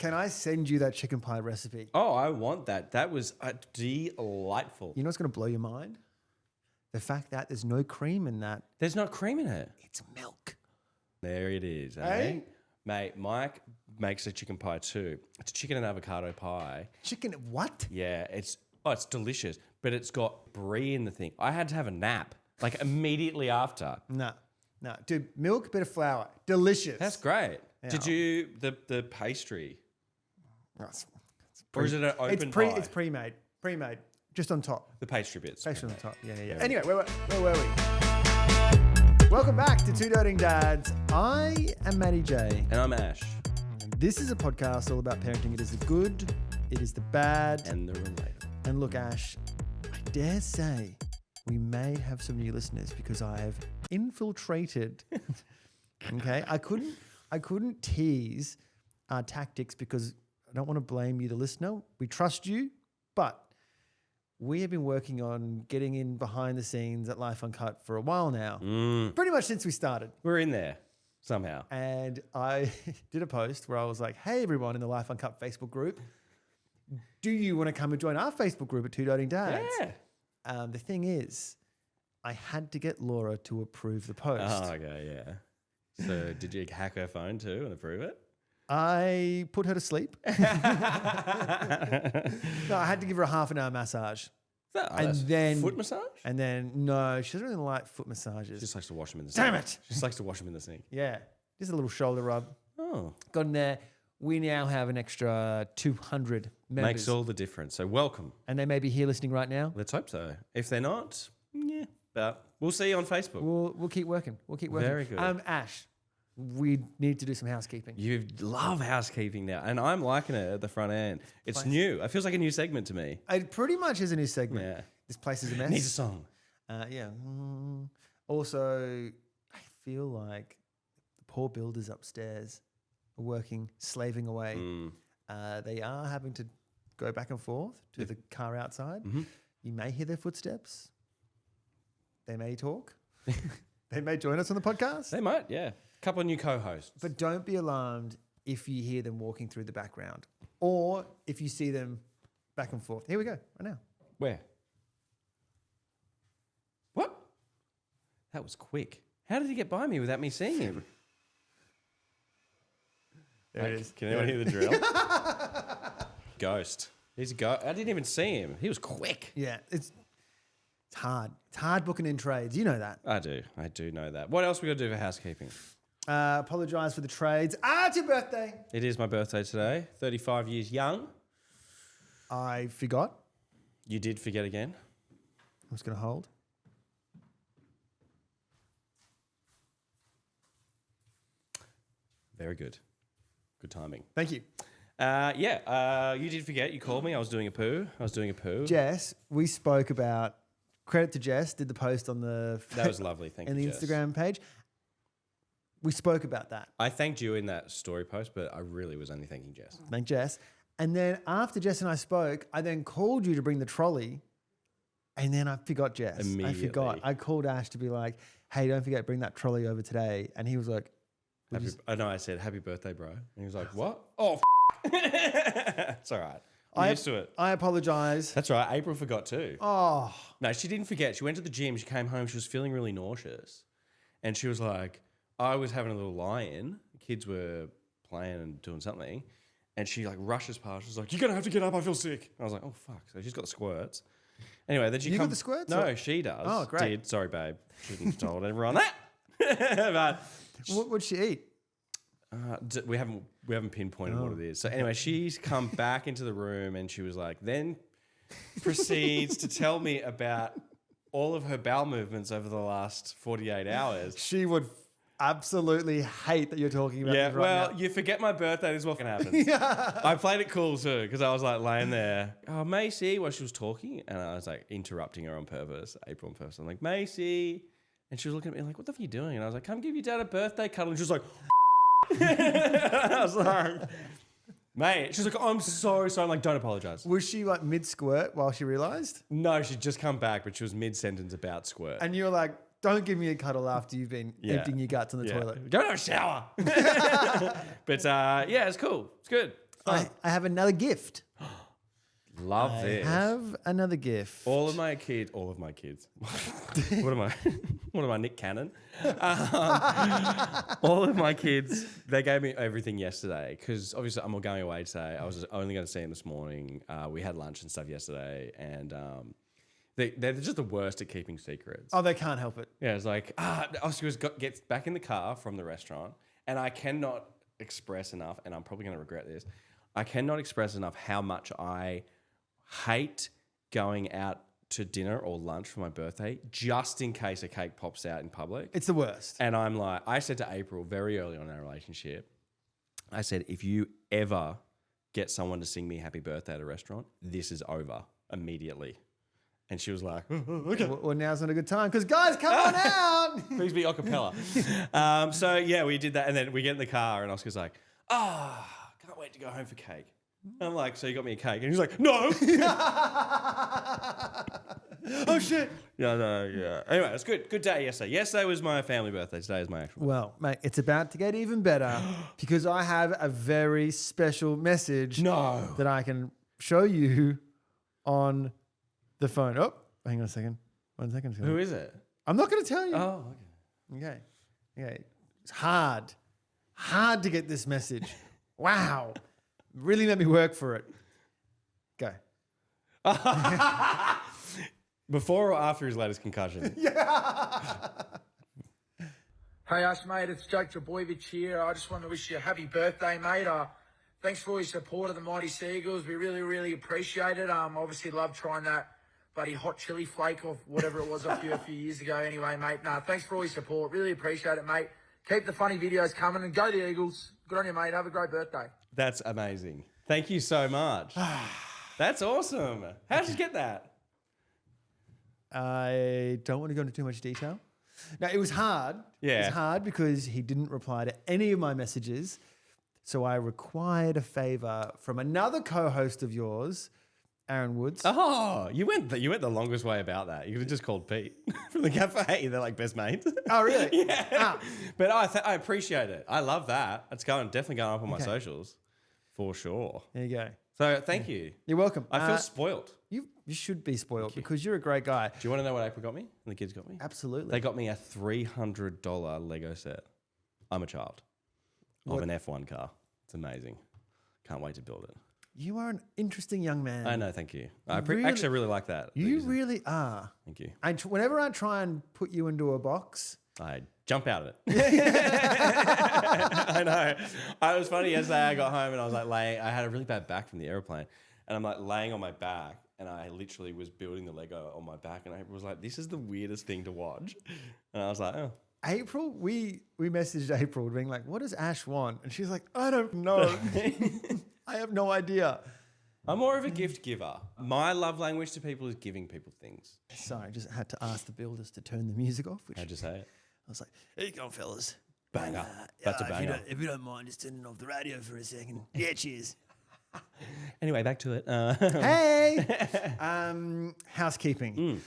Can I send you that chicken pie recipe? Oh, I want that. That was delightful. You know what's going to blow your mind? The fact that there's no cream in that. There's not cream in it. It's milk. There it is, eh? Hey? Mate, Mike makes a chicken pie too. It's a chicken and avocado pie. Chicken what? Yeah, it's delicious, but it's got brie in the thing. I had to have a nap like immediately after. No. Dude, milk, bit of flour. Delicious. That's great. Yeah. Did you the pastry? It's Or is it an open pie? It's pre-made. Pre-made. Just on top. The pastry bits. Pastry on the top. Yeah. Anyway, where were we? Welcome back to Two Doting Dads. I am Matty J. And I'm Ash. And this is a podcast all about parenting. It is the good, it is the bad. And the relatable. And look, Ash, I dare say we may have some new listeners because I have infiltrated. Okay, I couldn't tease our tactics because I don't want to blame you, the listener. We trust you, but we have been working on getting in behind the scenes at Life Uncut for a while now. Pretty much since we started. We're in there somehow. And I did a post where I was like, hey, everyone in the Life Uncut Facebook group, do you want to come and join our Facebook group at Two Doting Dads? Yeah. The thing is, I had to get Laura to approve the post. Oh, okay, yeah. So did you hack her phone too and approve it? I put her to sleep. No, I had to give her a half an hour massage. Foot massage? And then, no, she doesn't really like foot massages. She just likes to wash them in the sink. Damn it. She just likes to wash them in the sink. Yeah, just a little shoulder rub. Oh. Got in there. We now have an extra 200 members. Makes all the difference. So welcome. And they may be here listening right now. Let's hope so. If they're not, yeah. But we'll see you on Facebook. We'll keep working. Very good. Ash, we need to do some housekeeping. You love housekeeping now, and I'm liking it at the front end. It's new. It feels like a new segment to me. It pretty much is a new segment. Yeah. This place is a mess. Needs a song. Yeah. Also, I feel like the poor builders upstairs are working, slaving away. They are having to go back and forth to the car outside. Mm-hmm. You may hear their footsteps. They may talk. They may join us on the podcast. They might, yeah. Couple of new co-hosts. But don't be alarmed if you hear them walking through the background or if you see them back and forth. Here we go, right now. Where? What? That was quick. How did he get by me without me seeing him? There it is. Can anyone hear the drill? Ghost. He's a ghost. I didn't even see him. He was quick. Yeah, it's hard. It's hard booking in trades. You know that. I do know that. What else we got to do for housekeeping? Apologise for the trades. It's your birthday. It is my birthday today. 35 years young. I forgot. You did forget again. I'm just going to hold. Very good. Good timing. Thank you. You did forget. You called me. I was doing a poo. Jess, we spoke about, credit to Jess, did the post on the... That was lovely. Thank you, the Jess. Instagram page. We spoke about that. I thanked you in that story post, but I really was only thanking Jess. Thank Jess. And then after Jess and I spoke, I then called you to bring the trolley, and then I forgot Jess. Immediately. I forgot. I called Ash to be like, hey, don't forget, bring that trolley over today. And he was like... I said, happy birthday, bro. And he was like, what? Oh, it's all right. I'm used to it. I apologise. That's right. April forgot too. Oh. No, she didn't forget. She went to the gym. She came home. She was feeling really nauseous. And she was like... I was having a little lie-in. Kids were playing and doing something. And she like rushes past. She's like, you're going to have to get up. I feel sick. And I was like, oh, fuck. So she's got the squirts. Anyway, then she You got the squirts? No, or? she does. Oh, great. Did. Sorry, babe. Shouldn't have told everyone that. But What'd she eat? we haven't pinpointed what it is. So anyway, she's come back into the room and she was like, then proceeds to tell me about all of her bowel movements over the last 48 hours. She would absolutely hate that you're talking about this right now. You forget my birthday, this is what can happen. I played it cool too, because I was like laying there, oh, Macy, while she was talking, and I was like interrupting her on purpose, April on purpose. I'm like, Macy. And she was looking at me like, what the f*** are you doing? And I was like, come give your dad a birthday cuddle. And she was like, I was like, mate. She's like, oh, I'm so sorry. I'm like, don't apologize. Was she like mid-squirt while she realised? No, she'd just come back, but she was mid-sentence about squirt. And you were like, don't give me a cuddle after you've been emptying your guts in the toilet. Go have a shower. But it's cool. It's good. Fun. I have another gift. Love this. I have another gift. All of my kids. What am I? What am I, Nick Cannon? All of my kids, they gave me everything yesterday because obviously I'm going away today. I was only going to see them this morning. We had lunch and stuff yesterday, and they're just the worst at keeping secrets. Oh, they can't help it. Yeah, it's like, Oscar gets back in the car from the restaurant, and I cannot express enough, and I'm probably going to regret this, I cannot express enough how much I hate going out to dinner or lunch for my birthday just in case a cake pops out in public. It's the worst. And I'm like, I said to April very early on in our relationship, I said, if you ever get someone to sing me happy birthday at a restaurant, this is over immediately. And she was like, okay. Well, now's not a good time because guys, come on out. Please be a cappella. So yeah, we did that. And then we get in the car and Oscar's like, can't wait to go home for cake. And I'm like, so you got me a cake? And he's like, no. Oh, shit. Yeah. Anyway, it's good. Good day yesterday. Yesterday was my family birthday. Today is my actual. Well, mate, it's about to get even better because I have a very special message that I can show you on the phone. Oh, hang on a second. 1 second. Who is it? I'm not going to tell you. Oh, Okay. It's hard to get this message. Wow. Really made me work for it. Go. Before or after his latest concussion? Hey, us, mate. It's Jake Trebojevic here. I just want to wish you a happy birthday, mate. Thanks for all your support of the Mighty Seagulls. We really, really appreciate it. Obviously love trying that bloody hot chili flake or whatever it was off you a few years ago. Anyway, mate. Thanks for all your support. Really appreciate it, mate. Keep the funny videos coming and go the Eagles. Good on you, mate. Have a great birthday. That's amazing. Thank you so much. That's awesome. How did you get that? I don't want to go into too much detail. Now, it was hard. Yeah. It was hard because he didn't reply to any of my messages. So I required a favor from another co-host of yours, Aaron Woods. Oh, you went the longest way about that. You could have just called Pete from the cafe. They're like best mates. Oh, really? Yeah. But I appreciate it. I love that. It's definitely going up on my socials for sure. There you go. So thank you. You're welcome. I feel spoiled. You should be spoiled because you're a great guy. Do you want to know what April got me and the kids got me? Absolutely. They got me a $300 Lego set. I'm a child of an F1 car. It's amazing. Can't wait to build it. You are an interesting young man. I know, thank you. Actually, I really like that. You really are. Thank you. Whenever I try and put you into a box, I jump out of it. I know. It was funny yesterday. I got home and I was like I had a really bad back from the airplane, and I'm like laying on my back, and I literally was building the Lego on my back, and April was like, "This is the weirdest thing to watch," and I was like, "Oh." April, we messaged April being like, "What does Ash want?" And she's like, "I don't know. I have no idea." I'm more of a gift giver. My love language to people is giving people things. Sorry, I just had to ask the builders to turn the music off. How'd you say it? I was like, "Here you go, fellas. Banger. That's a banger. If you don't mind, just turning off the radio for a second. Yeah, cheers." Anyway, back to it. Hey, housekeeping.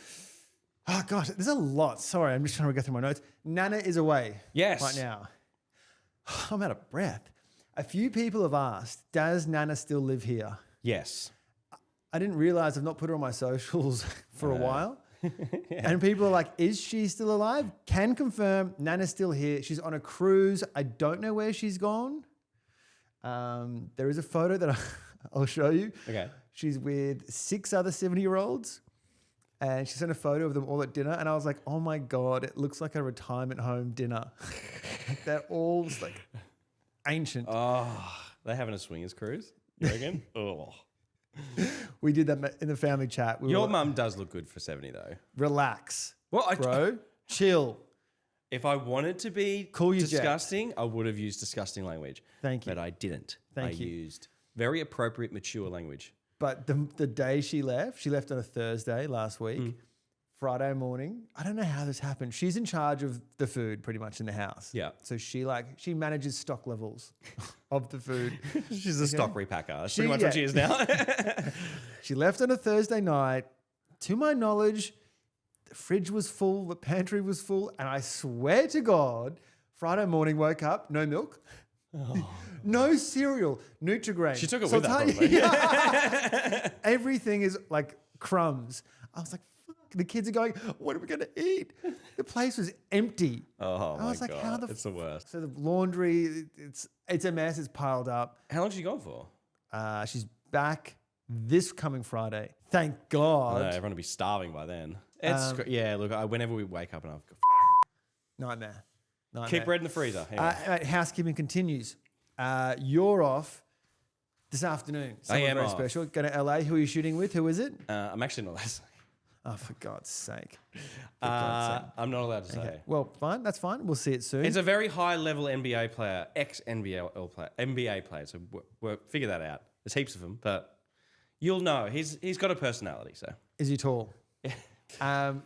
Oh gosh, there's a lot. Sorry, I'm just trying to go through my notes. Nana is away. Yes. Right now. I'm out of breath. A few people have asked, does Nana still live here? Yes. I didn't realize I've not put her on my socials for a while. And people are like, is she still alive? Can confirm Nana's still here. She's on a cruise. I don't know where she's gone. There is a photo that I'll show you. Okay. She's with 6 other 70-year-olds. And she sent a photo of them all at dinner. And I was like, oh my God, it looks like a retirement home dinner. They're all just like ancient. Oh, they're having a swingers cruise, you reckon? Oh. We did that in the family chat. Your mum does look good for 70 though. Relax. Well, bro. Chill. If I wanted to be disgusting, I would have used disgusting language. Thank you. But I didn't. Thank you. I used very appropriate, mature language. But the day she left on a Thursday last week. Friday morning, I don't know how this happened. She's in charge of the food pretty much in the house. Yeah. So she manages stock levels of the food. She's a stock repacker. That's pretty much what she is now. She left on a Thursday night. To my knowledge, the fridge was full, the pantry was full, and I swear to God, Friday morning woke up, no milk, No cereal, Nutri-Grain. She took it So with her, I'll tell probably. you- Everything is like crumbs. I was like, fuck. The kids are going, what are we going to eat? The place was empty. Oh, I my was like, God. how the It's the worst. So the laundry, it's a mess. It's piled up. How long has she gone for? She's back this coming Friday. Thank I God. know, everyone will be starving by then. It's yeah, look, whenever we wake up and I've got Nightmare. keep bread in the freezer. Anyway. Housekeeping continues. You're off this afternoon. Someone am very off. special. Going to LA. Who are you shooting with? Who is it? I'm actually not allowed to say. Oh, for God's sake. For God's sake. I'm not allowed to say. Okay. Well, fine. That's fine. We'll see it soon. It's a very high level NBA player, NBA player. So we'll figure that out. There's heaps of them, but you'll know. He's got a personality. So Is he tall?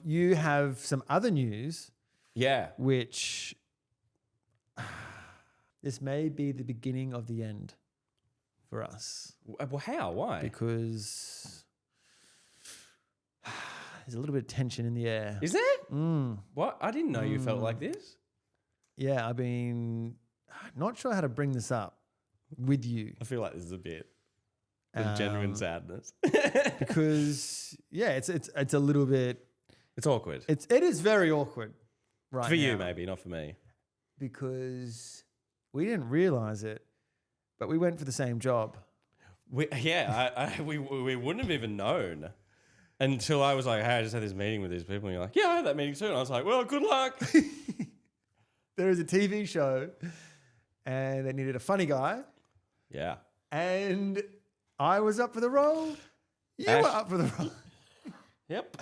You have some other news, yeah, which this may be the beginning of the end for us. well, how? Why? Because there's a little bit of tension in the air. Is there? What? I didn't know you felt like this. Yeah, I've been not sure how to bring this up with you I feel like this is a bit of genuine sadness. because it's a little bit. It's awkward. It is very awkward right For you, now maybe, not for me. because we didn't realize it, but we went for the same job. We wouldn't have even known until I was like, hey, I just had this meeting with these people. And you're like, yeah, I had that meeting too. And I was like, well, good luck. There is a TV show and they needed a funny guy Yeah. and I was up for the role. You Ash- were up for the role. Yep.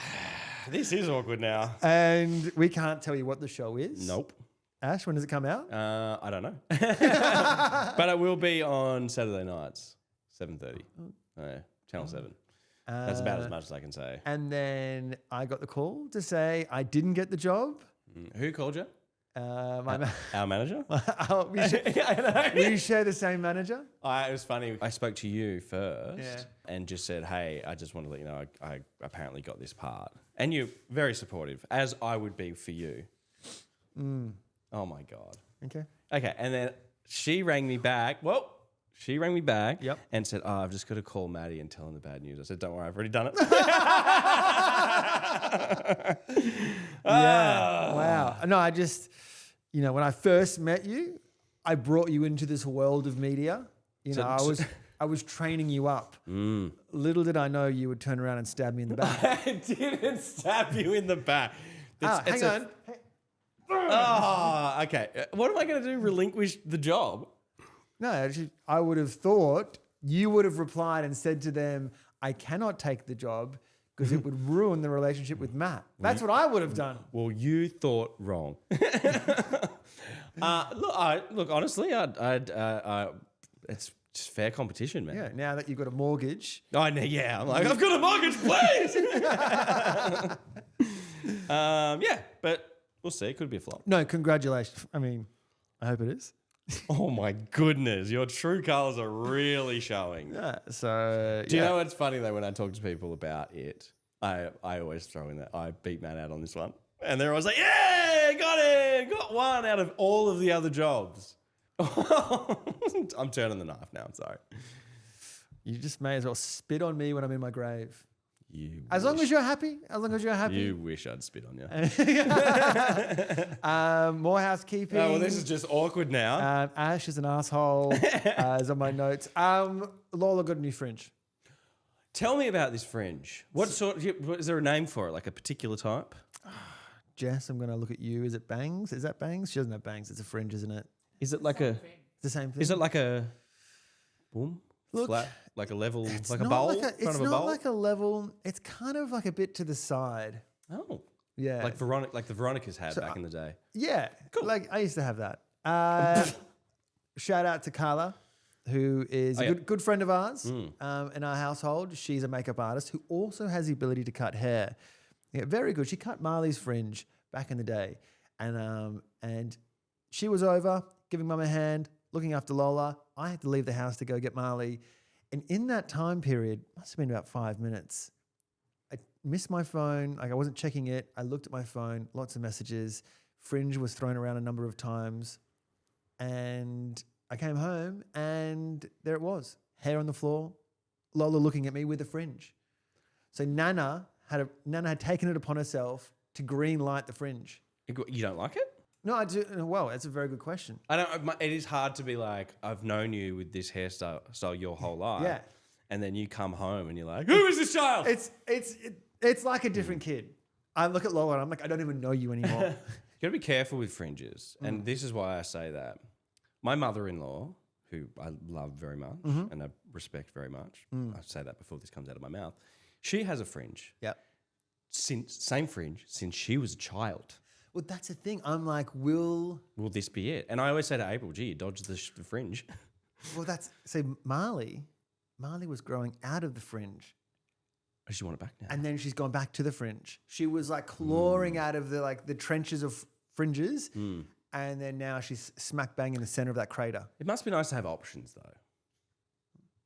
This is awkward now. And we can't tell you what the show is. Nope. Ash, when does it come out? I don't know. But it will be on Saturday nights, 7:30. Channel 7. That's about as much as I can say. And then I got the call to say I didn't get the job. Who called you? Our manager? We share the same manager. It was funny. I spoke to you first Yeah. and just said, hey, I just want to let you know I apparently got this part. And you're very supportive, as I would be for you. Oh, my God. Okay. Okay, and then she rang me back. Well, she rang me back Yep. and said, I've just got to call Matty and tell him the bad news. I said, don't worry, I've already done it. Yeah. Wow. No, I just, when I first met you, I brought you into this world of media. I was training you up. Little did I know you would turn around and stab me in the back. I didn't stab you in the back. Hang on. Oh, okay. What am I going to do? Relinquish the job? No, actually, I would have thought you would have replied and said to them, I cannot take the job because it would ruin the relationship with Matt. That's what I would have done. Well, you thought wrong. Look, honestly, it's just fair competition, man. Yeah, now that you've got a mortgage. I know, yeah. I'm like, I've got a mortgage, please. Yeah, but we'll see. It could be a flop. No, congratulations. I mean, I hope it is. Oh my goodness, your true colours are really showing. Yeah, so Do you know what's funny though? When I talk to people about it, I always throw in that I beat Matt out on this one, and they're always like, "Yeah, got one out of all of the other jobs." I'm turning the knife now. I'm sorry. You just may as well spit on me when I'm in my grave. As wish. long as you're happy. As long as you're happy. You wish I'd spit on you. More housekeeping. Oh, well, this is just awkward now. Ash is an asshole. Is on my notes. Lola got a new fringe. Tell me about this fringe. What sort? Is there a name for it? Like a particular type? Jess, I'm going to look at you. Is it bangs? Is that bangs? She doesn't have bangs. It's a fringe, isn't it? Is it like It's the same thing. Is it like a boom? Look, flat, like a level, it's like a not bowl? like Front it's of a not bowl? like a level. It's kind of like a bit to the side. Oh, Yeah. like the Veronicas had back in the day. Yeah. Cool. Like I used to have that. Shout out to Carla, who is a good friend of ours in our household. She's a makeup artist who also has the ability to cut hair. Yeah, very good. She cut Marley's fringe back in the day. And she was over giving Mum a hand, looking after Lola. I had to leave the house to go get Marley. And in that time period, must have been about 5 minutes, I missed my phone. Like I wasn't checking it. I looked at my phone, lots of messages. Fringe was thrown around a number of times. And I came home and there it was, hair on the floor, Lola looking at me with a fringe. So Nana had taken it upon herself to green light the fringe. You don't like it? No, I do. Well, that's a very good question. I don't. It is hard to be like, I've known you with this hairstyle your whole life. Yeah. And then you come home and you're like, who is this child? It's like a different kid. I look at Lola and I'm like, I don't even know you anymore. You got to be careful with fringes. And this is why I say that. My mother-in-law, who I love very much and I respect very much, I say that before this comes out of my mouth, she has a fringe. Yep. Same fringe since she was a child. Well, that's the thing. I'm like, will this be it? And I always say to April, gee, you dodged the fringe. Well, Marley was growing out of the fringe. Oh, she want it back now. And then she's gone back to the fringe. She was like clawing out of the trenches of fringes. And then now she's smack bang in the center of that crater. It must be nice to have options though.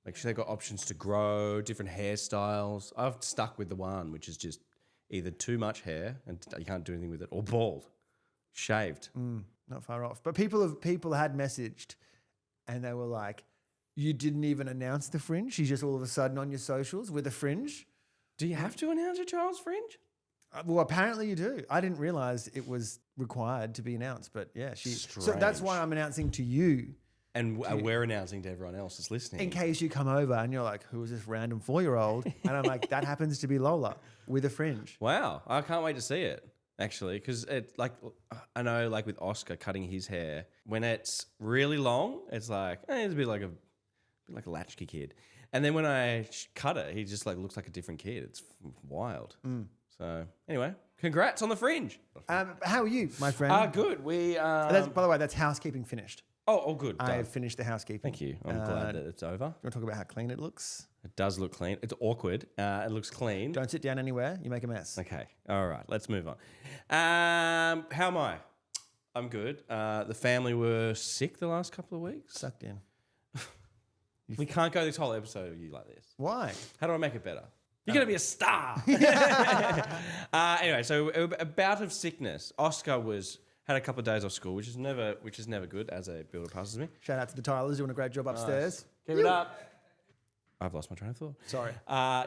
Like they've got options to grow, different hairstyles. I've stuck with the one, which is just either too much hair and you can't do anything with it, or bald, shaved. Not far off. But people had messaged and they were like, you didn't even announce the fringe. She's just all of a sudden on your socials with a fringe. Do you have to announce your child's fringe? Well, apparently you do. I didn't realize it was required to be announced, but yeah, so that's why I'm announcing to you. And we're announcing to everyone else that's listening. In case you come over and you're like, who is this random 4-year-old? And I'm like, that happens to be Lola with a fringe. Wow. I can't wait to see it, actually, because I know like with Oscar cutting his hair, when it's really long, it's like, it's a bit like a latchkey kid. And then when I cut it, he just like looks like a different kid. It's wild. So anyway, congrats on the fringe. How are you, my friend? Good. By the way, that's housekeeping finished. Oh, good. I've finished the housekeeping. Thank you. I'm glad that it's over. You want to talk about how clean it looks? It does look clean. It's awkward. It looks clean. Don't sit down anywhere. You make a mess. Okay. All right. Let's move on. How am I? I'm good. The family were sick the last couple of weeks. Sucked in. We can't go this whole episode with you like this. Why? How do I make it better? You're going to be a star. Anyway, so a bout of sickness. Oscar had a couple of days off school, which is never good as a builder passes me. Shout out to the Tylers doing a great job upstairs. Keep it up. I've lost my train of thought. Sorry.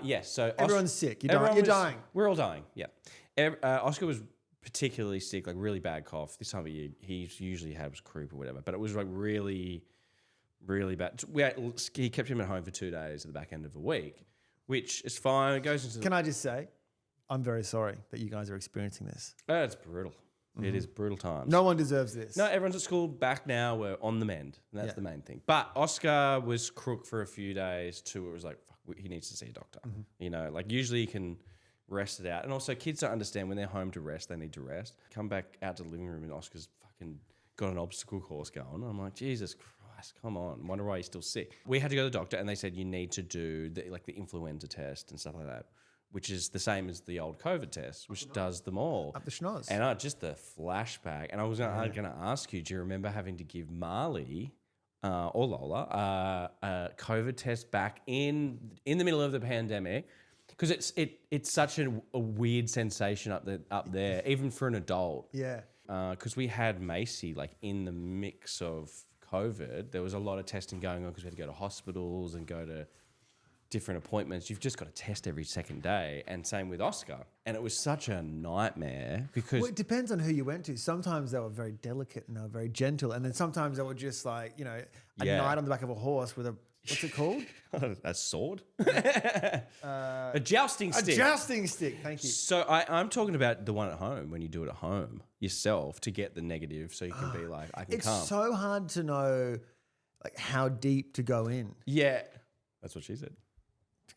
Yes. So everyone's sick. You're dying. We're all dying. Yeah. Oscar was particularly sick, like really bad cough. This time of year, he usually has croup or whatever, but it was like really, really bad. He kept him at home for 2 days at the back end of the week, which is fine. It goes into. Can I just say, I'm very sorry that you guys are experiencing this. It's brutal. Mm-hmm. It is brutal times. No one deserves this. No, everyone's at school back now. We're on the mend. And that's the main thing. But Oscar was crook for a few days too. It was like, fuck, he needs to see a doctor. Mm-hmm. You know, like usually you can rest it out. And also kids don't understand when they're home to rest, they need to rest. Come back out to the living room and Oscar's fucking got an obstacle course going. I'm like, Jesus Christ, come on. Wonder why he's still sick. We had to go to the doctor and they said you need to do the influenza test and stuff like that, which is the same as the old COVID test, which does them all. Up the schnoz. And just the flashback. And I was going to ask you, do you remember having to give Marley or Lola a COVID test back in the middle of the pandemic? Because it's such a weird sensation up there, even for an adult. Yeah. Because we had Macy like in the mix of COVID. There was a lot of testing going on because we had to go to hospitals and go to different appointments. You've just got to test every second day, and same with Oscar. And it was such a nightmare because it depends on who you went to. Sometimes they were very delicate and they were very gentle, and then sometimes they were just like a knight on the back of a horse with a what's it called? A sword, a jousting stick. A jousting stick. Thank you. So I'm talking about the one at home when you do it at home yourself to get the negative, so you can be like, I can come. It's so hard to know like how deep to go in. Yeah, that's what she said.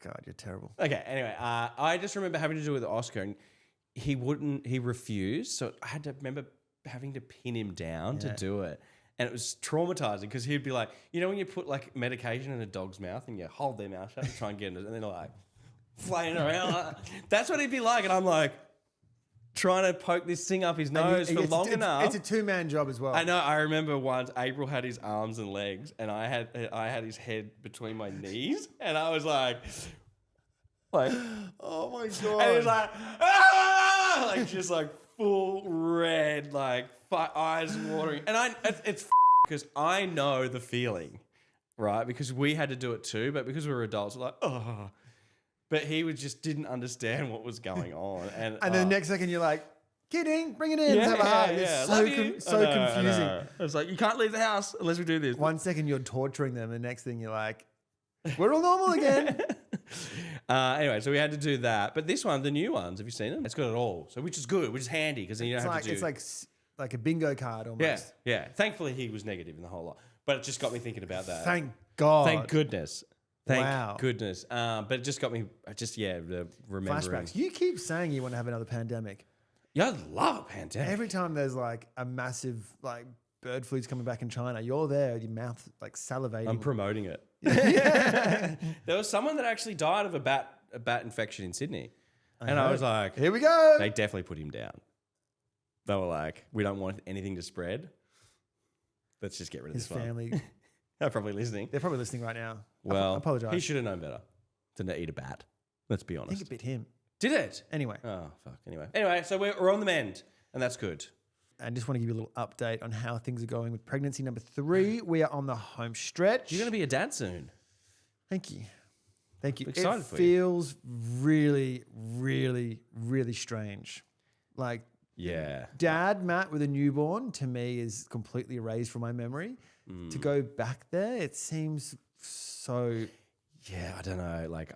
God, you're terrible. Okay, anyway, I just remember having to do it with Oscar, and he refused. So I had to remember having to pin him down to do it. And it was traumatizing because he'd be like, you know when you put like medication in a dog's mouth and you hold their mouth shut and try and get it, and then they're like flaying around. That's what he'd be like. And I'm like trying to poke this thing up his nose for long enough. It's a two-man job as well. I know. I remember once April had his arms and legs and I had his head between my knees and I was like, oh my God. And he was like, ah! Like just like full red, like eyes watering. And it's because I know the feeling, right? Because we had to do it too, but because we were adults, we're like, oh. But he just didn't understand what was going on. And then the next second you're like, kidding, bring it in. Let's have a hug. It's so confusing. I was like, you can't leave the house unless we do this. 1 second you're torturing them. The next thing you're like, we're all normal again. Anyway, so we had to do that. But this one, the new ones, have you seen them? It's got it all. So which is good, which is handy because then you don't have to do... It's like a bingo card almost. Yeah. Thankfully, he was negative in the whole lot. But it just got me thinking about that. Thank God. Thank goodness. Thank goodness. But it just got me, remembering. Flashbacks. You keep saying you want to have another pandemic. Yeah, I love a pandemic. Every time there's like a massive bird flu's coming back in China, you're there with your mouth like salivating. I'm promoting it. There was someone that actually died of a bat infection in Sydney. And I was like, here we go. They definitely put him down. They were like, we don't want anything to spread. Let's just get rid of His this family. one. They're probably listening. They're probably listening right now. Well, I apologize. He should have known better than to eat a bat. Let's be I honest. think it bit him. Did it? Anyway. Oh, fuck. Anyway, so we're on the mend, and that's good. I just want to give you a little update on how things are going with pregnancy number 3. We are on the home stretch. You're going to be a dad soon. Thank you. Thank you. Excited it for feels really, really, really strange. Like, yeah. Dad, Matt, with a newborn, to me is completely erased from my memory. To go back there, it seems so... Yeah, I don't know. Like,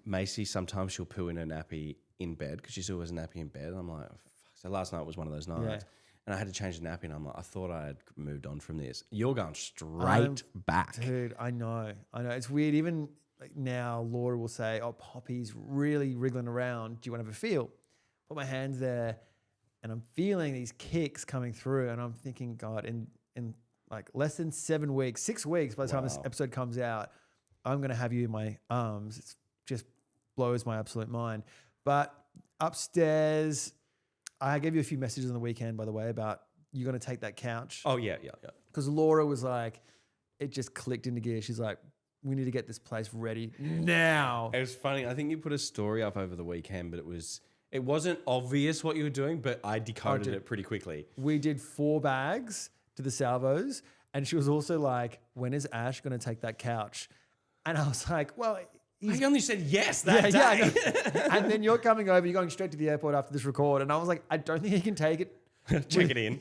Macy, sometimes she'll poo in her nappy in bed because she's always nappy in bed. And I'm like, fuck. So last night was one of those nights. Yeah. And I had to change the nappy and I'm like, I thought I had moved on from this. You're going straight back. Dude, I know. It's weird. Even like now, Laura will say, oh, Poppy's really wriggling around. Do you want to have a feel? Put my hands there and I'm feeling these kicks coming through and I'm thinking, God, in like less than 7 weeks, 6 weeks by the time this episode comes out, I'm going to have you in my arms. It just blows my absolute mind. But upstairs, I gave you a few messages on the weekend, by the way, about you're going to take that couch. Oh, yeah. Because Laura was like, it just clicked into gear. She's like, we need to get this place ready now. It was funny. I think you put a story up over the weekend, but it wasn't obvious what you were doing, but I decoded it pretty quickly. We did 4 bags to the salvos. And she was also like, when is Ash going to take that couch? And I was like, well, I only said yes that day. Yeah, and then you're coming over, you're going straight to the airport after this record. And I was like, I don't think he can take it. Check it in.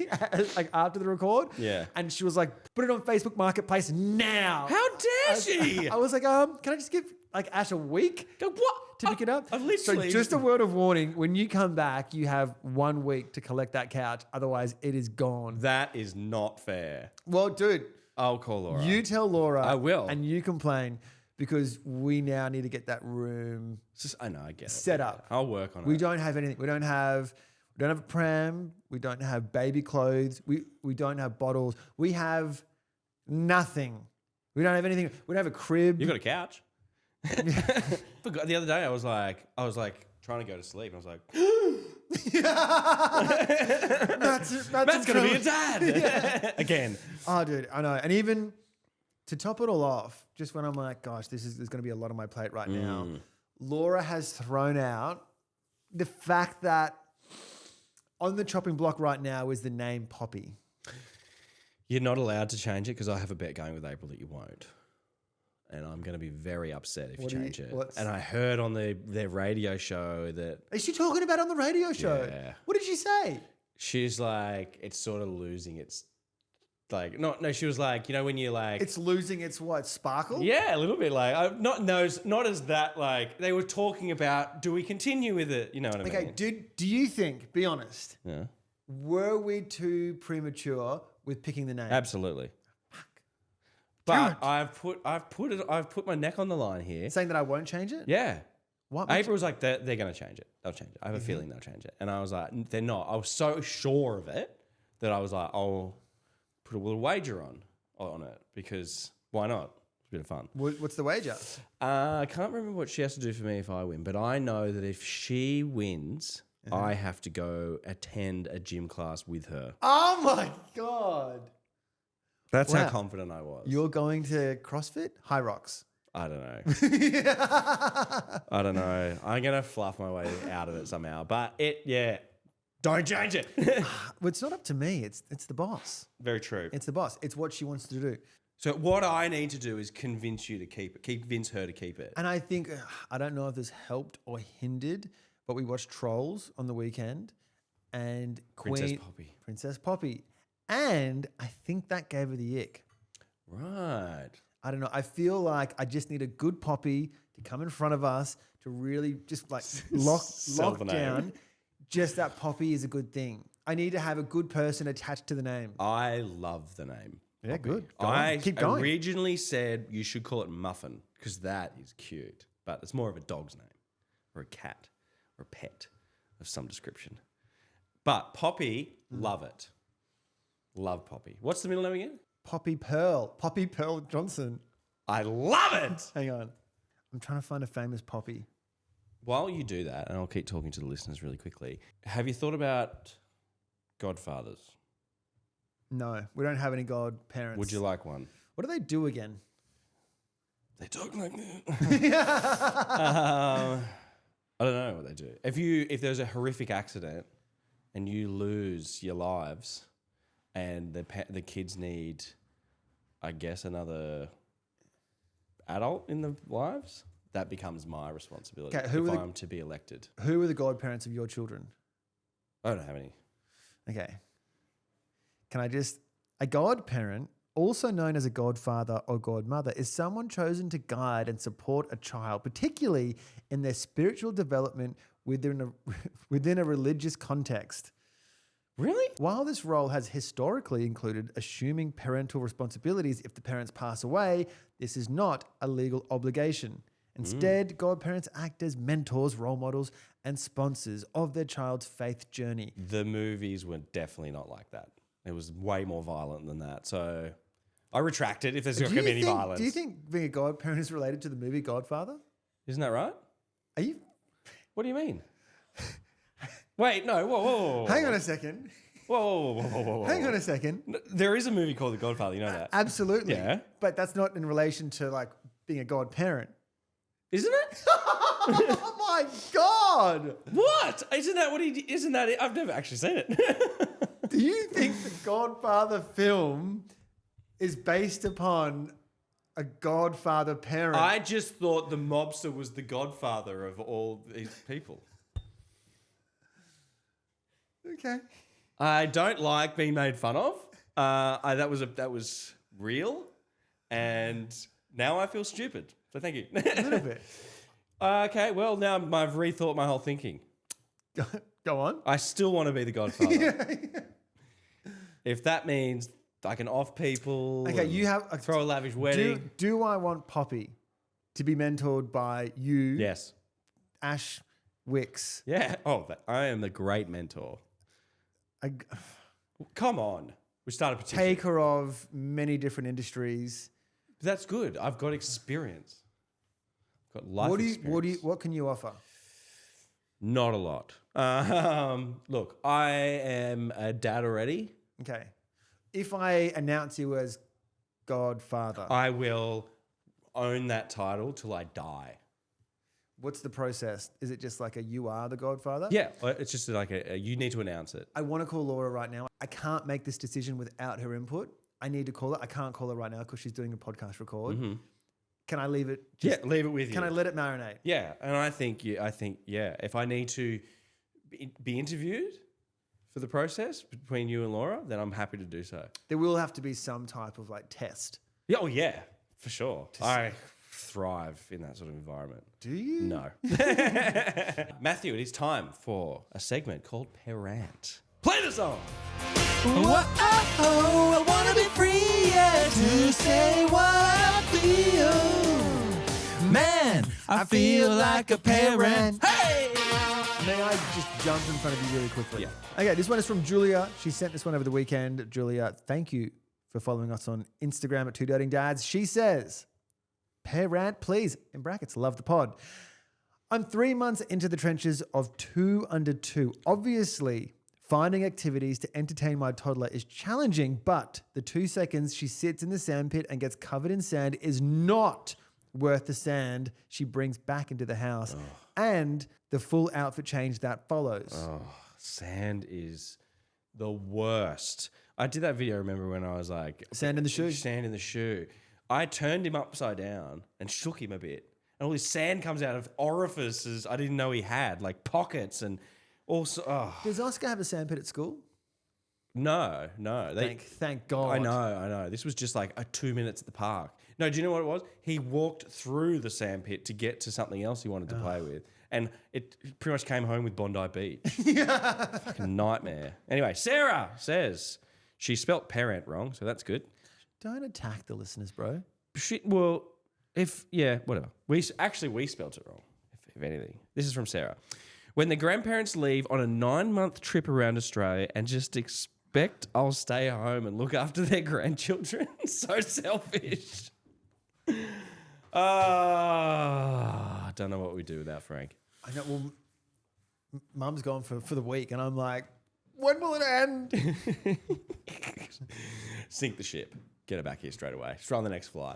Like after the record. Yeah. And she was like, put it on Facebook Marketplace now. How dare she? I was like, can I just give like Ash a week? What? To pick it up? I've literally... So just a word of warning, when you come back, you have 1 week to collect that couch. Otherwise, it is gone. That is not fair. Well, dude. I'll call Laura. You tell Laura. I will. And you complain because we now need to get that room I know, I get it. Set up. I'll work on it. We don't have anything. We don't have a pram. We don't have baby clothes. We don't have bottles. We have nothing. We don't have anything. We don't have a crib. You got a couch. The other day I was like trying to go to sleep and I was like, Matt's going to be a dad again. Oh, dude, I know. And even to top it all off, just when I'm like, gosh, there's going to be a lot on my plate right now, Laura has thrown out the fact that on the chopping block right now is the name Poppy. You're not allowed to change it because I have a bet going with April that you won't. And I'm going to be very upset if you change it. And I heard on their radio show that... Is she talking about it on the radio show? Yeah. What did she say? She's like, it's sort of losing its... Like, no, she was like, you know, when you're like... It's losing its what, sparkle? Yeah, a little bit like... Not as that, like... They were talking about, do we continue with it? You know what I mean? Okay, do you think, be honest, yeah, were we too premature with picking the name? Absolutely. But I've put my neck on the line here. Saying that I won't change it? Yeah. What? April was like, they're going to change it. They'll change it. I have a feeling they'll change it. And I was like, they're not. I was so sure of it that I was like, I'll put a little wager on it because why not? It's a bit of fun. What's the wager? I can't remember what she has to do for me if I win, but I know that if she wins, I have to go attend a gym class with her. Oh my God. That's how confident I was. You're going to CrossFit? High Rocks. I don't know. I don't know. I'm going to fluff my way out of it somehow. But Don't change it. Well, it's not up to me. It's the boss. Very true. It's the boss. It's what she wants to do. So what I need to do is convince you to keep it. Convince her to keep it. And I think, I don't know if this helped or hindered, but we watched Trolls on the weekend and Princess Poppy. And I think that gave her the ick. Right. I don't know. I feel like I just need a good Poppy to come in front of us to really just like lock down. Just that Poppy is a good thing. I need to have a good person attached to the name. I love the name. Yeah, Poppy. good. Keep going. Originally said you should call it Muffin because that is cute, but it's more of a dog's name or a cat or a pet of some description. But Poppy, love it. Love Poppy. What's the middle name again? Poppy Pearl Johnson. I love it. Hang on. I'm trying to find a famous Poppy. While you do that, and I'll keep talking to the listeners really quickly, have you thought about godfathers? No, we don't have any godparents. Would you like one? What do they do again? They talk like that. I don't know what they do. If there's a horrific accident and you lose your lives and the kids need, I guess, another adult in the lives, that becomes my responsibility if I'm to be elected. Who are the godparents of your children? I don't have any. Okay. A godparent, also known as a godfather or godmother, is someone chosen to guide and support a child, particularly in their spiritual development within a religious context. Really? While this role has historically included assuming parental responsibilities if the parents pass away, this is not a legal obligation. Instead, godparents act as mentors, role models, and sponsors of their child's faith journey. The movies were definitely not like that. It was way more violent than that. So I retract it if there's going to be any violence. Do you think being a godparent is related to the movie Godfather? Isn't that right? Are you? What do you mean? Wait, no. Whoa. Hang on a second. Whoa. Hang on a second. No, there is a movie called The Godfather. You know that? Absolutely. Yeah. But that's not in relation to like being a godparent. Isn't it? Oh my God. What? Isn't that it? I've never actually seen it. Do you think the Godfather film is based upon a Godfather parent? I just thought the mobster was the godfather of all these people. Okay. I don't like being made fun of. That was real, and now I feel stupid. So thank you. A little bit. Okay, well now I've rethought my whole thinking. Go on. I still want to be the godfather. Yeah. If that means I can off people. Okay, you have throw a lavish wedding. Do I want Poppy to be mentored by you? Yes. Ash Wicks. Yeah. Oh, I am the great mentor. Come on. We started a petition. Taker of many different industries. That's good. I've got experience. I've got life experience. What can you offer? Not a lot. Look, I am a dad already. Okay. If I announce you as Godfather, I will own that title till I die. What's the process? Is it just like you are the Godfather? Yeah, it's just like you need to announce it. I want to call Laura right now. I can't make this decision without her input. I need to call her. I can't call her right now because she's doing a podcast record. Mm-hmm. Can I leave it? Leave it with you. Can I let it marinate? Yeah, and I think if I need to be interviewed for the process between you and Laura, then I'm happy to do so. There will have to be some type of test. Yeah, oh yeah, for sure. I thrive in that sort of environment. Do you? No. Matthew, it is time for a segment called Par-Rants. Play the song. Whoa, I want to be free, yeah, to say what I feel. Man, I feel like a parent. Hey! May I just jump in front of you really quickly? Yeah. Okay, this one is from Julia. She sent this one over the weekend. Julia, thank you for following us on Instagram at 2 Doting Dads. She says, Par-Rant, please, in brackets, love the pod. I'm 3 months into the trenches of 2 under 2. Obviously, finding activities to entertain my toddler is challenging, but the 2 seconds she sits in the sandpit and gets covered in sand is not worth the sand she brings back into the house and the full outfit change that follows. Sand is the worst. I did that video, remember, when I was like... Sand in the shoe. Sand in the shoe. I turned him upside down and shook him a bit. And all this sand comes out of orifices I didn't know he had, like pockets and also... Oh. Does Oscar have a sandpit at school? No. Thank God. I know. This was just like 2 minutes at the park. No, do you know what it was? He walked through the sandpit to get to something else he wanted to play with. And it pretty much came home with Bondi Beach. Fucking nightmare. Anyway, Sarah says she spelt parent wrong, so that's good. Don't attack the listeners, bro. Shit, well, whatever. We spelt it wrong, if anything. This is from Sarah. When the grandparents leave on a 9-month trip around Australia and just expect I'll stay home and look after their grandchildren. So selfish. I don't know what we do without Frank. I know. Well, Mum's gone for the week, and I'm like, when will it end? Sink the ship. Get her back here straight away. She's on the next flight.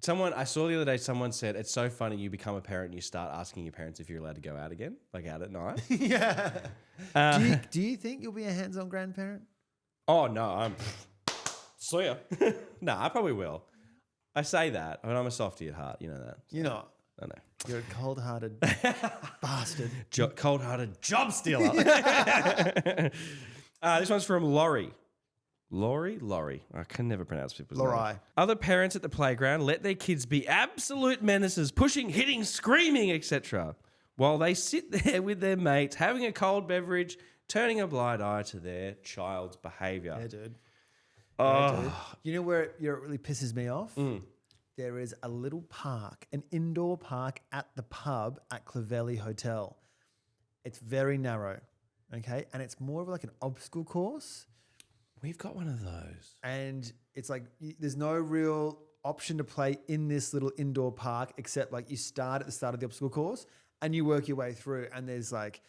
I saw the other day, someone said, it's so funny you become a parent and you start asking your parents if you're allowed to go out again, like out at night. Yeah. Do you think you'll be a hands-on grandparent? Oh, no. See ya. No, I probably will. I say that. I mean, I'm a softie at heart. You know that. You're not. I know. You're a cold-hearted bastard. Cold-hearted job stealer. This one's from Laurie. Laurie. I can never pronounce people's names. Laurie. Other parents at the playground let their kids be absolute menaces, pushing, hitting, screaming, etc., while they sit there with their mates, having a cold beverage, turning a blind eye to their child's behaviour. Yeah, dude. Oh. Yeah, dude. You know where it really pisses me off? There is a little park, an indoor park at the pub at Clovelly Hotel. It's very narrow, okay? And it's more of like an obstacle course. We've got one of those. And it's like there's no real option to play in this little indoor park except like you start at the start of the obstacle course and you work your way through, and there's like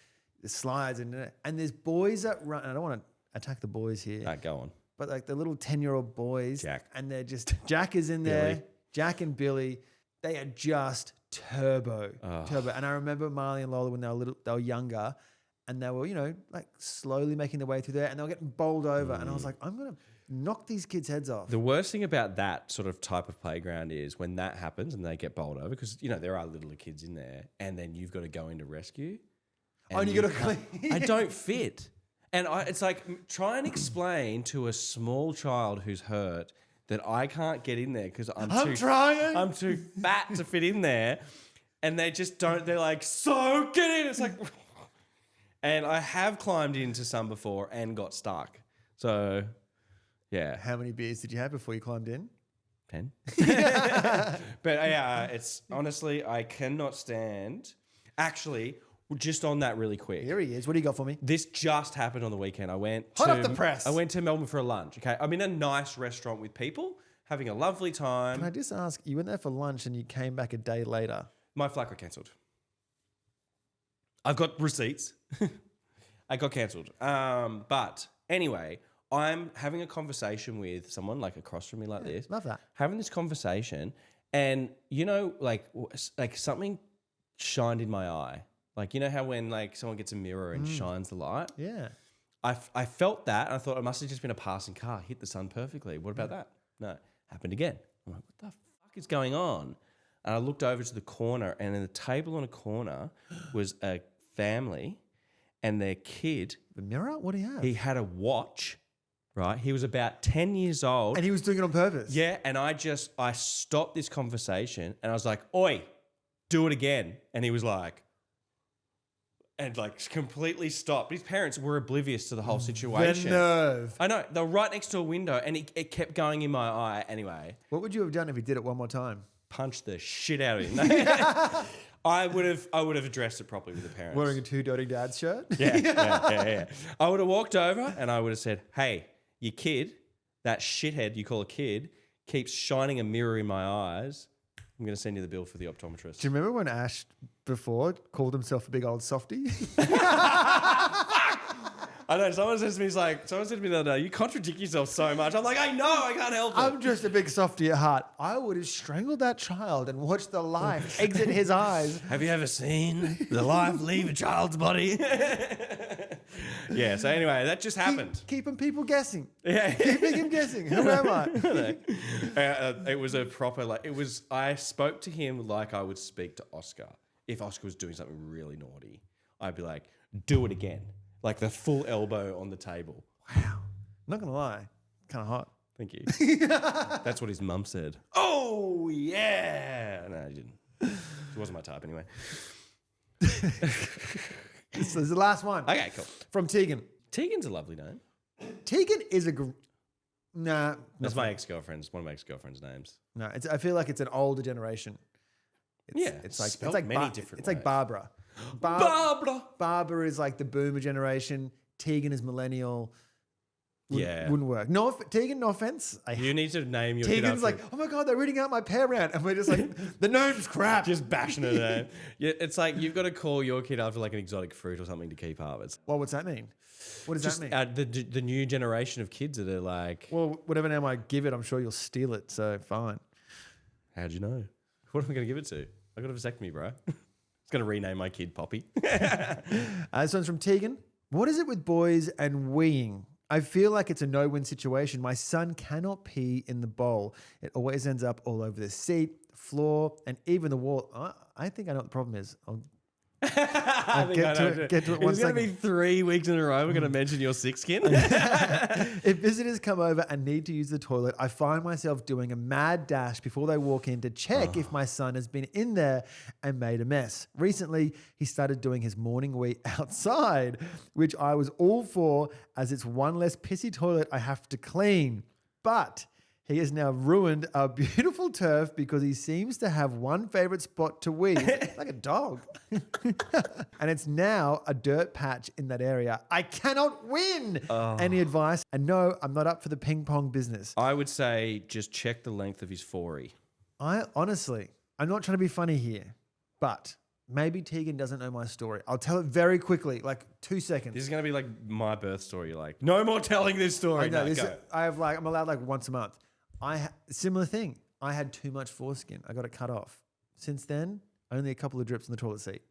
the slides and there's boys that run. And I don't want to attack the boys here. No, go on. But like the little 10-year-old boys. Jack. And they're just, Jack is in there. Billy. Jack and Billy, they are just turbo. And I remember Marley and Lola when they were younger, and they were, like slowly making their way through there, and they were getting bowled over. And I was like, I'm going to knock these kids' heads off. The worst thing about that sort of type of playground is when that happens and they get bowled over, because, there are littler kids in there, and then you've got to go in to rescue. And you got to clean. I don't fit. And it's like, try and explain to a small child who's hurt that I can't get in there because I'm too fat to fit in there. And they just don't, they're like, so get in. It's like, and I have climbed into some before and got stuck. So, yeah. How many beers did you have before you climbed in? 10. But it's honestly, I cannot stand. Actually, just on that really quick. Here he is. What do you got for me? This just happened on the weekend. I went off the press. I went to Melbourne for a lunch. Okay, I'm in a nice restaurant with people, having a lovely time. Can I just ask, you went there for lunch and you came back a day later? My flight got cancelled. I've got receipts. I got cancelled. But anyway, I'm having a conversation with someone like across from me like this. Love that. Having this conversation, and like something shined in my eye. Like, how when like someone gets a mirror and shines the light? Yeah. I felt that, and I thought it must have just been a passing car, hit the sun perfectly. What about that? No, happened again. I'm like, what the fuck is going on? And I looked over to the corner, and in the table on a corner was a family and their kid. The mirror? What do you have? He had a watch, right? He was about 10 years old. And he was doing it on purpose? Yeah, and I stopped this conversation, and I was like, oi, do it again. And he was like, and like completely stopped. His parents were oblivious to the whole situation. The nerve. I know. They were right next to a window, and it kept going in my eye. Anyway. What would you have done if he did it one more time? Punched the shit out of him. I would have addressed it properly with the parents. Wearing a Two Doting Dads shirt? Yeah. I would have walked over and I would have said, hey, your kid, that shithead you call a kid, keeps shining a mirror in my eyes. I'm going to send you the bill for the optometrist. Do you remember when Ash before called himself a big old softie? I know. Someone said to me the other day, you contradict yourself so much. I'm like, I know, I can't help it. I'm just a big softy at heart. I would have strangled that child and watched the life exit his eyes. Have you ever seen the life leave a child's body? Yeah, so anyway, that just happened. Keeping people guessing. Yeah. Keeping him guessing. Who am I? It was a proper, I spoke to him like I would speak to Oscar. If Oscar was doing something really naughty, I'd be like, do it again. Like the full elbow on the table. Wow. I'm not going to lie. Kind of hot. Thank you. That's what his mum said. Oh, yeah. No, he didn't. He wasn't my type anyway. This is the last one. Okay, cool. From Tegan. Tegan's a lovely name. Tegan is nah. That's my ex-girlfriend's, one of my ex-girlfriend's names. No, I feel like it's an older generation. It's like many different It's ways. like Barbara. Barbara. Barbara is like the boomer generation. Tegan is millennial. Wouldn't work. No, Tegan, no offense. You need to name your kid Tegan's after like, oh my God, they're reading out my Par-Rant. And we're just like, the gnome's crap. just bashing her name. Yeah, it's like you've got to call your kid after like an exotic fruit or something to keep up. It's Well, what's that mean? What does just that mean? the new generation of kids that are like, Well, whatever name I give it, I'm sure you'll steal it. So fine. how'd you know? What am I going to give it to? I got a vasectomy, bro. It's going to rename my kid Poppy. This one's from Tegan. What is it with boys and weeing? I feel like it's a no-win situation. My son cannot pee in the bowl. It always ends up all over the seat, the floor, and even the wall. I think I know what the problem is. I'll get to it one It's going to second. be 3 weeks in a row. We're going to mention your sick skin. If visitors come over and need to use the toilet, I find myself doing a mad dash before they walk in to check if my son has been in there and made a mess. Recently, he started doing his morning wee outside, which I was all for as it's one less pissy toilet I have to clean. But he has now ruined our beautiful turf because he seems to have one favorite spot to wee, like a dog. And it's now a dirt patch in that area. I cannot win. Any advice? And no, I'm not up for the ping pong business. I would say just check the length of his forey. I'm not trying to be funny here, but maybe Tegan doesn't know my story. I'll tell it very quickly, like 2 seconds. This is going to be like my birth story. You're like, no more telling this story. I know, No, go. I'm allowed like once a month. Similar thing. I had too much foreskin. I got it cut off. Since then, only a couple of drips in the toilet seat.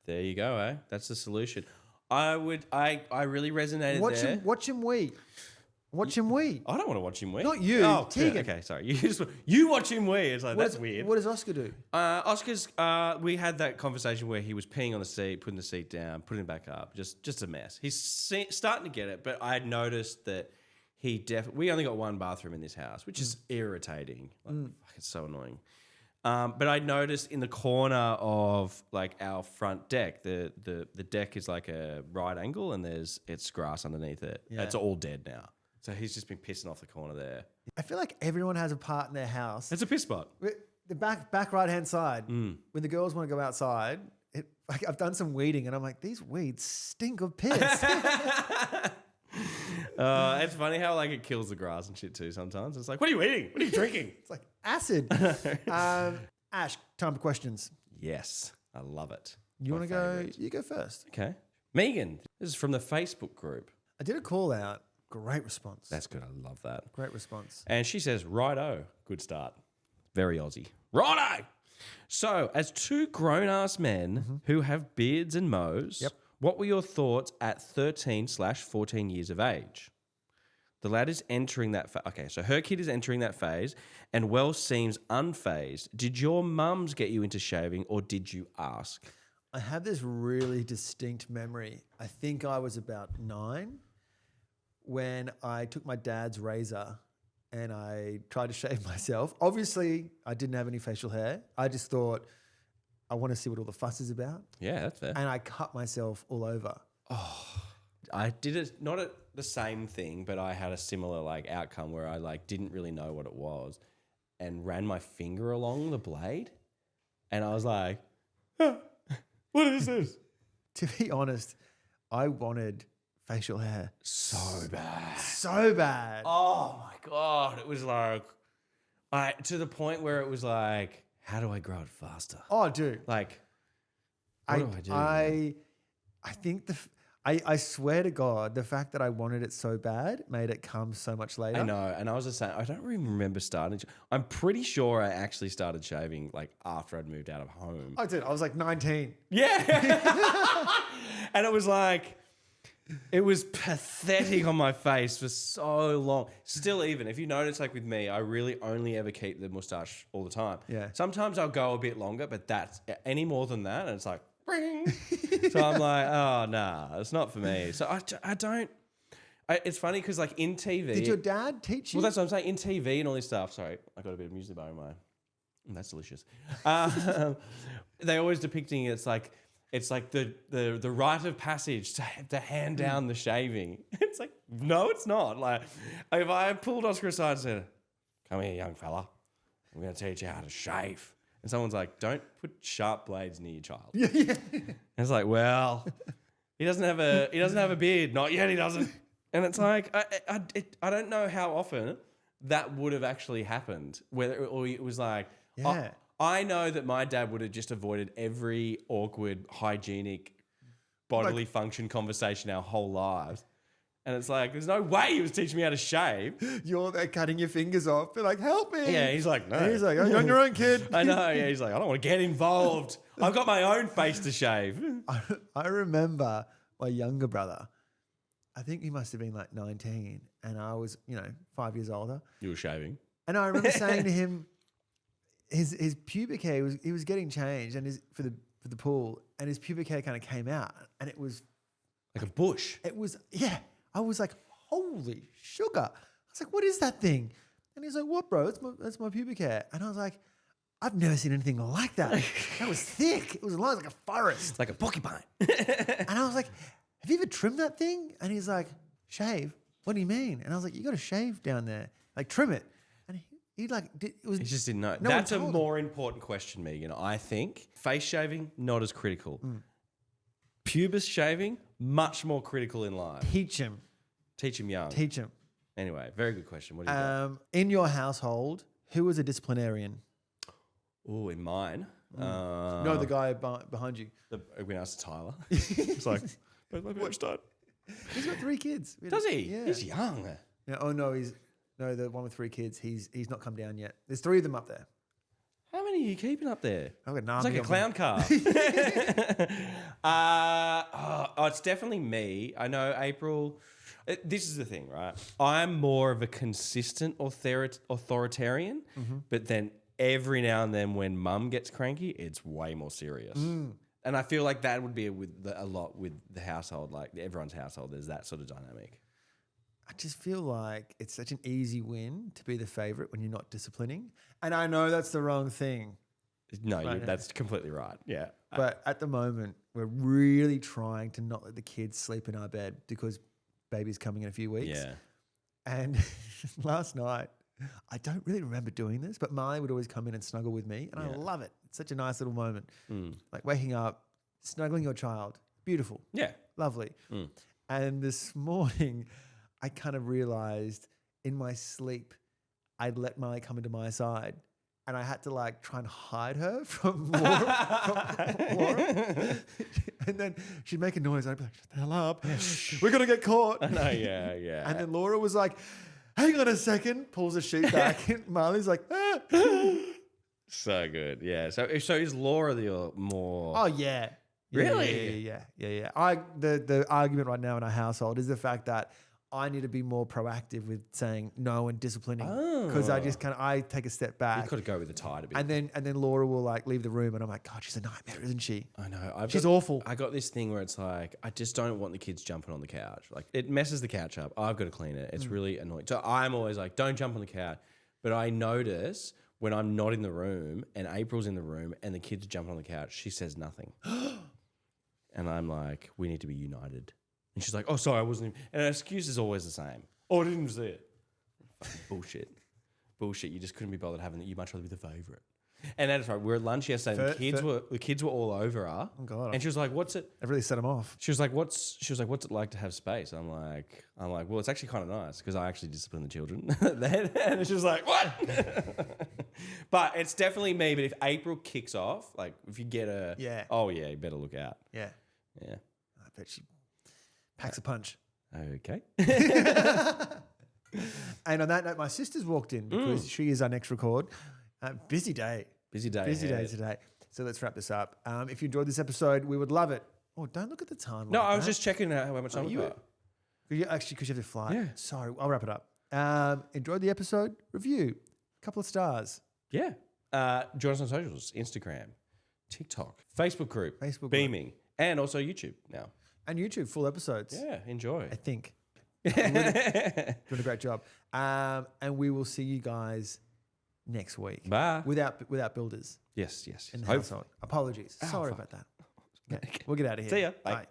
There you go, eh? That's the solution. I really resonated there. Watch him wee. Watch him wee. I don't want to watch him wee. Not you, Oh, Tegan. okay, sorry. You watch him wee. It's like, that's weird. What does Oscar do? Oscar's, we had that conversation where he was peeing on the seat, putting the seat down, putting it back up. Just a mess. He's starting to get it, but I had noticed that we only got one bathroom in this house, which is irritating. Like, fuck, it's so annoying. But I noticed in the corner of like our front deck, the deck is like a right angle and it's grass underneath it. Yeah. It's all dead now. So he's just been pissing off the corner there. I feel like everyone has a part in their house. It's a piss spot. The back right hand side. When the girls want to go outside, I've done some weeding and I'm like, these weeds stink of piss. It's funny how like it kills the grass and shit too sometimes. It's like, what are you eating? What are you drinking? It's like acid. Ash, time for questions. Yes, I love it. You want to go? You go first. Okay. Megan, this is from the Facebook group. I did a call out. Great response. That's good. I love that. Great response. And she says, righto. Good start. Very Aussie. Righto. So, as two grown-ass men who have beards and mows, what were your thoughts at 13/14 years of age? The lad is entering that phase. Okay, so her kid is entering that phase and seems unfazed. Did your mums get you into shaving or did you ask? I have this really distinct memory. I think I was about 9 when I took my dad's razor and I tried to shave myself. Obviously, I didn't have any facial hair. I just thought, I want to see what all the fuss is about. Yeah, that's fair. And I cut myself all over. I did it, not the same thing, but I had a similar like outcome where I like didn't really know what it was and ran my finger along the blade. And I was like, what is this? To be honest, I wanted facial hair. So bad. So bad. Oh my God. It was like, to the point where it was like, how do I grow it faster? Oh, dude. Like, what do I do? I think I swear to God, the fact that I wanted it so bad made it come so much later. I know. And I was just saying, I don't really remember starting. I'm pretty sure I actually started shaving like after I'd moved out of home. I did. I was like 19. Yeah. And it was like, it was pathetic on my face for so long. Still, even if you notice, like with me, I really only ever keep the mustache all the time. Yeah. Sometimes I'll go a bit longer, but that's any more than that, and it's like, ring. So I'm like, oh, nah, it's not for me. So I don't. It's funny because like in TV. Did your dad teach you? Well, that's what I'm saying. In TV and all this stuff. Sorry, I got a bit of muesli bar in my. That's delicious. They always depicting it's like the rite of passage to hand down the shaving. It's like, no, it's not. Like if I pulled Oscar aside and said, "Come here, young fella, I'm going to teach you how to shave," and someone's like, "Don't put sharp blades near your child." Yeah. And it's like, well, he doesn't have a beard. Not yet, he doesn't. And it's like, I don't know how often that would have actually happened. Whether or it was like, yeah. I know that my dad would have just avoided every awkward, hygienic, bodily function conversation our whole lives. And it's like, there's no way he was teaching me how to shave. You're there cutting your fingers off. They're like, help me. Yeah, he's like, no. And he's like, you're on your own, kid. I know. Yeah, he's like, I don't want to get involved. I've got my own face to shave. I remember my younger brother. I think he must have been like 19 and I was, 5 years older. You were shaving. And I remember saying to him, his pubic hair he was getting changed and for the pool and his pubic hair kind of came out and it was like a bush. It was, yeah. I was like, holy sugar. I was like, what is that thing? And he's like, what, bro? That's my pubic hair. And I was like, I've never seen anything like that. That was thick. It was long, like a forest. It's like a porcupine. And I was like, have you ever trimmed that thing? And he's like, shave? What do you mean? And I was like, you got to shave down there. Like, trim it. And he just didn't know. No That's a one told more important question, Megan. I think face shaving, not as critical. Pubis shaving, much more critical in life. Teach him. Teach him young. Teach him. Anyway, very good question. What do you got? In your household, who was a disciplinarian? Oh, in mine? No, the guy behind you. When I asked Tyler. It's like, where's my first time? He's got 3 kids. Does he? Yeah. He's young. Yeah, oh, no, the one with 3 kids. He's not come down yet. There's 3 of them up there. How many are you keeping up there? I've got an It's like army a of clown car. It's definitely me. I know April. This is the thing, right? I'm more of a consistent authoritarian, but then every now and then when mum gets cranky, it's way more serious. And I feel like that would be a lot with the household, like everyone's household. There's that sort of dynamic. I just feel like it's such an easy win to be the favorite when you're not disciplining. And I know that's the wrong thing. No, that's completely right. Yeah. But at the moment, we're really trying to not let the kids sleep in our bed because baby's coming in a few weeks. Yeah. And last night, I don't really remember doing this, but Marley would always come in and snuggle with me. And I love it. It's such a nice little moment. Like waking up, snuggling your child. Beautiful. Yeah. Lovely. And this morning, I kind of realized in my sleep, I'd let Marley come into my side and I had to like try and hide her from Laura. And then she'd make a noise. I'd be like, shut the hell up. We're going to get caught. I know, yeah. And then Laura was like, hang on a second, pulls the sheet back. And Marley's like, ah. So good. Yeah. So is Laura the more... Oh, yeah. Really? Yeah. The argument right now in our household is the fact that I need to be more proactive with saying no and disciplining because I take a step back. You've got to go with the tide a bit. And then Laura will like leave the room and I'm like, God, she's a nightmare, isn't she? I know. She's awful. I got this thing where it's like, I just don't want the kids jumping on the couch. Like it messes the couch up. I've got to clean it. It's really annoying. So I'm always like, don't jump on the couch. But I notice when I'm not in the room and April's in the room and the kids jump on the couch, she says nothing. And I'm like, we need to be united. And she's like, oh, sorry, I wasn't even... And her excuse is always the same. Oh, I didn't see it. Fucking bullshit. You just couldn't be bothered having it. You'd much rather be the favourite. And that's right. We were at lunch yesterday. The kids were all over her. Oh God! And she was like, "What's it?" I've really set them off. She was like, "What's it like to have space?" I'm like, "Well, it's actually kind of nice because I actually discipline the children." And she was like, "What?" But it's definitely me. But if April kicks off, like if you get a, you better look out. Yeah. I bet she. Packs a punch. Okay. And on that note, my sister's walked in because she is our next record. Busy day. Busy day. Busy ahead. day today. So let's wrap this up. If you enjoyed this episode, we would love it. Oh, don't look at the time. No, like I was that. just checking out how much time we got. Actually, because you have to fly. Yeah. Sorry, I'll wrap it up. Enjoyed the episode. Review. A couple of stars. Yeah. Join us on socials, Instagram, TikTok, Facebook group, Beaming, and also YouTube now. And YouTube, full episodes. Yeah, enjoy. I think. Doing a great job. And we will see you guys next week. Bye. Without builders Yes. in the household. Apologies. Sorry about that. Okay. We'll get out of here. See ya. Bye.